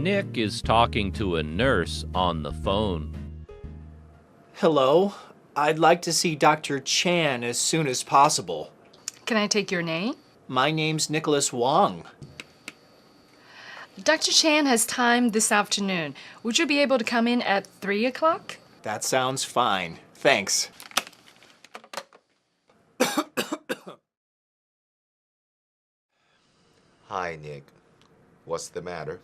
Nick is talking to a nurse on the phone. Hello, I'd like to see Dr. Chan as soon as possible. Can I take your name? My name's Nicholas Wong. Dr. Chan has time this afternoon. Would you be able to come in at 3 o'clock? That sounds fine. Thanks. Hi, Nick. What's the matter?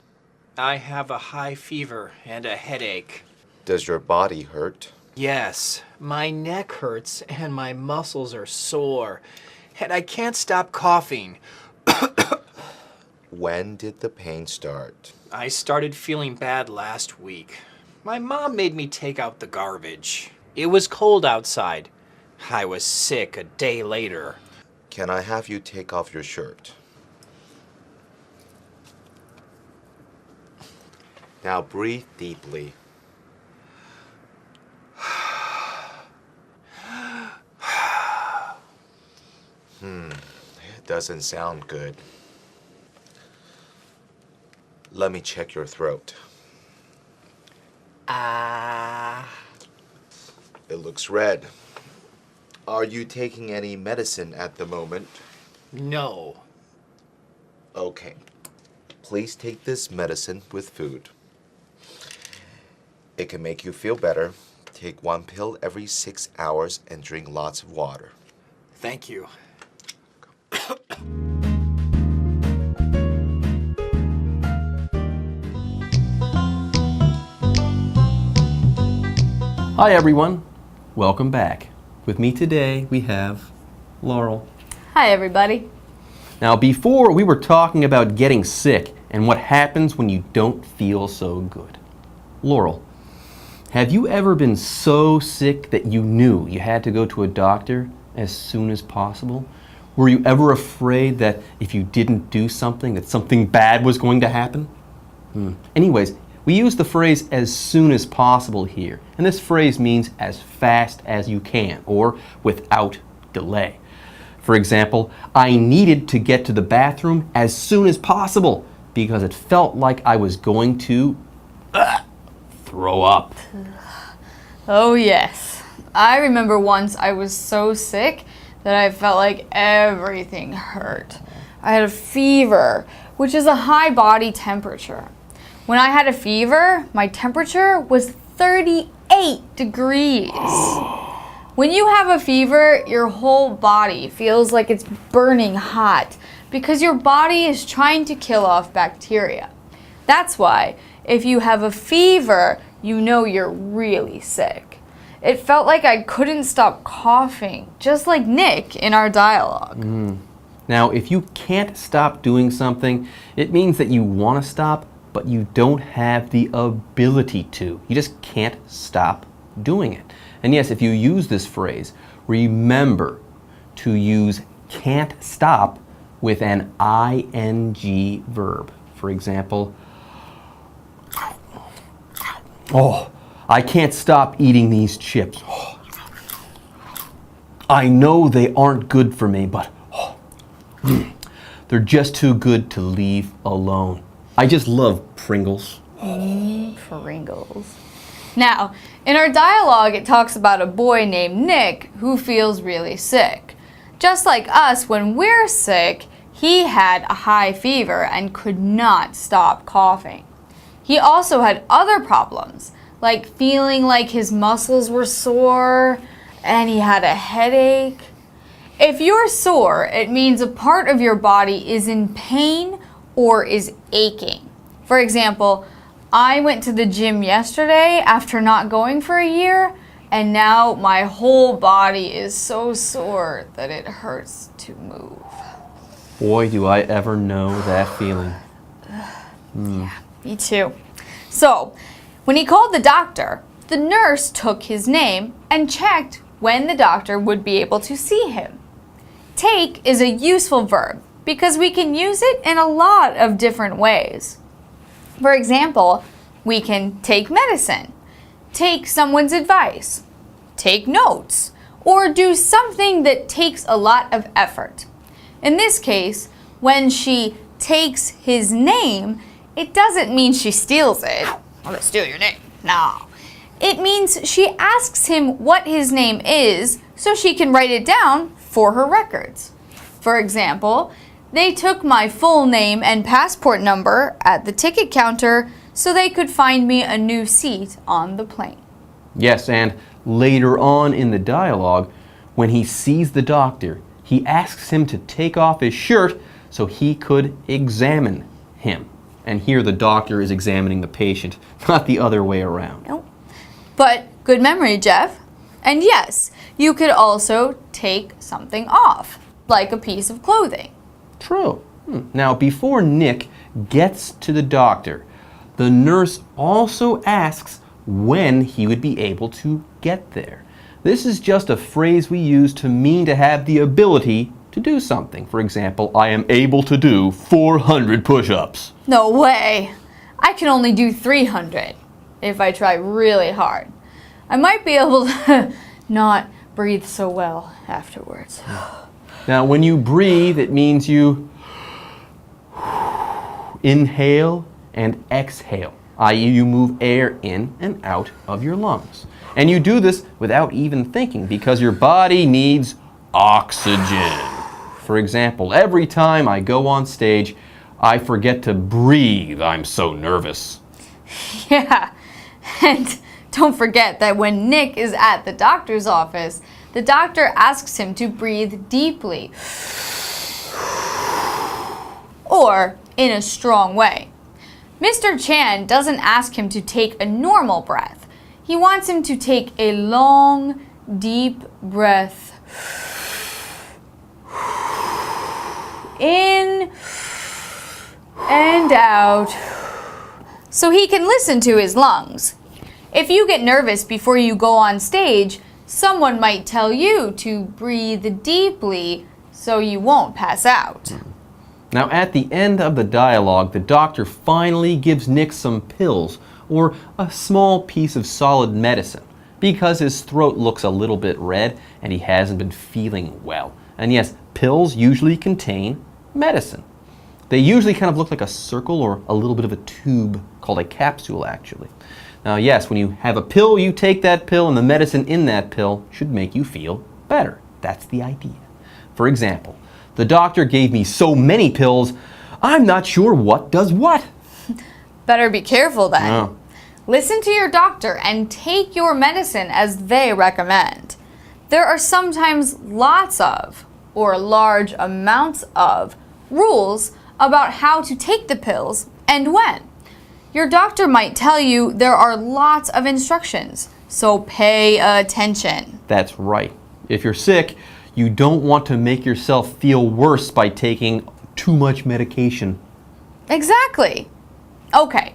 I have a high fever and a headache. Does your body hurt? Yes, my neck hurts and my muscles are sore. And I can't stop coughing. When did the pain start? I started feeling bad last week. My mom made me take out the garbage. It was cold outside. I was sick a day later. Can I have you take off your shirt? Now breathe deeply. It doesn't sound good. Let me check your throat. It looks red. Are you taking any medicine at the moment? No. Okay. Please take this medicine with food. It can make you feel better. Take 1 pill every 6 hours and drink lots of water. Thank you. Hi everyone, welcome back. With me today we have Laurel. Hi everybody. Now before we were talking about getting sick and what happens when you don't feel so good. Laurel, have you ever been so sick that you knew you had to go to a doctor as soon as possible? Were you ever afraid that if you didn't do something, that something bad was going to happen? Anyways, we use the phrase as soon as possible here, and this phrase means as fast as you can, or without delay. For example, I needed to get to the bathroom as soon as possible because it felt like I was going to throw up. Oh yes. I remember once I was so sick that I felt like everything hurt. I had a fever, which is a high body temperature. When I had a fever, my temperature was 38 degrees. When you have a fever, your whole body feels like it's burning hot because your body is trying to kill off bacteria. That's why if you have a fever, you know you're really sick. It felt like I couldn't stop coughing, just like Nick in our dialogue. Now, if you can't stop doing something, it means that you want to stop, but you don't have the ability to. You just can't stop doing it. And yes, if you use this phrase, remember to use can't stop with an ing verb. For example, oh, I can't stop eating these chips. Oh, I know they aren't good for me, but they're just too good to leave alone. I just love Pringles. Pringles. Now, in our dialogue, it talks about a boy named Nick who feels really sick. Just like us, when we're sick, he had a high fever and could not stop coughing. He also had other problems, like feeling like his muscles were sore and he had a headache. If you're sore, it means a part of your body is in pain or is aching. For example, I went to the gym yesterday after not going for a year, and now my whole body is so sore that it hurts to move. Boy, do I ever know that feeling. Yeah, me too. So, when he called the doctor, the nurse took his name and checked when the doctor would be able to see him. Take is a useful verb because we can use it in a lot of different ways. For example, we can take medicine, take someone's advice, take notes, or do something that takes a lot of effort. In this case, when she takes his name, it doesn't mean she steals it. I'm gonna steal your name. No. It means she asks him what his name is so she can write it down for her records. For example, they took my full name and passport number at the ticket counter so they could find me a new seat on the plane. Yes, and later on in the dialogue, when he sees the doctor, he asks him to take off his shirt so he could examine him. And here the doctor is examining the patient, not the other way around. Nope. But good memory, Jeff. And yes, you could also take something off, like a piece of clothing. True. Now, before Nick gets to the doctor, the nurse also asks when he would be able to get there. This is just a phrase we use to mean to have the ability to do something. For example, I am able to do 400 push-ups. No way. I can only do 300 if I try really hard. I might be able to not breathe so well afterwards. Now, when you breathe, it means you inhale and exhale, i.e. you move air in and out of your lungs. And you do this without even thinking because your body needs oxygen. For example, every time I go on stage, I forget to breathe. I'm so nervous. Yeah, and don't forget that when Nick is at the doctor's office, the doctor asks him to breathe deeply or in a strong way. Mr. Chan doesn't ask him to take a normal breath. He wants him to take a long, deep breath in and out so he can listen to his lungs. If you get nervous before you go on stage, someone might tell you to breathe deeply so you won't pass out. Now, at the end of the dialogue, the doctor finally gives Nick some pills or a small piece of solid medicine because his throat looks a little bit red and he hasn't been feeling well. And yes, pills usually contain medicine. They usually kind of look like a circle or a little bit of a tube called a capsule, actually. Now, yes, when you have a pill, you take that pill, and the medicine in that pill should make you feel better. That's the idea. For example, the doctor gave me so many pills, I'm not sure what does what. Better be careful then. Oh. Listen to your doctor and take your medicine as they recommend. There are sometimes lots of, or large amounts of, rules about how to take the pills and when. Your doctor might tell you there are lots of instructions, so pay attention. That's right. If you're sick, you don't want to make yourself feel worse by taking too much medication. Exactly. Okay,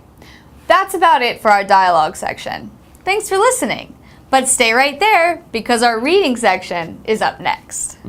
that's about it for our dialogue section. Thanks for listening, but stay right there because our reading section is up next.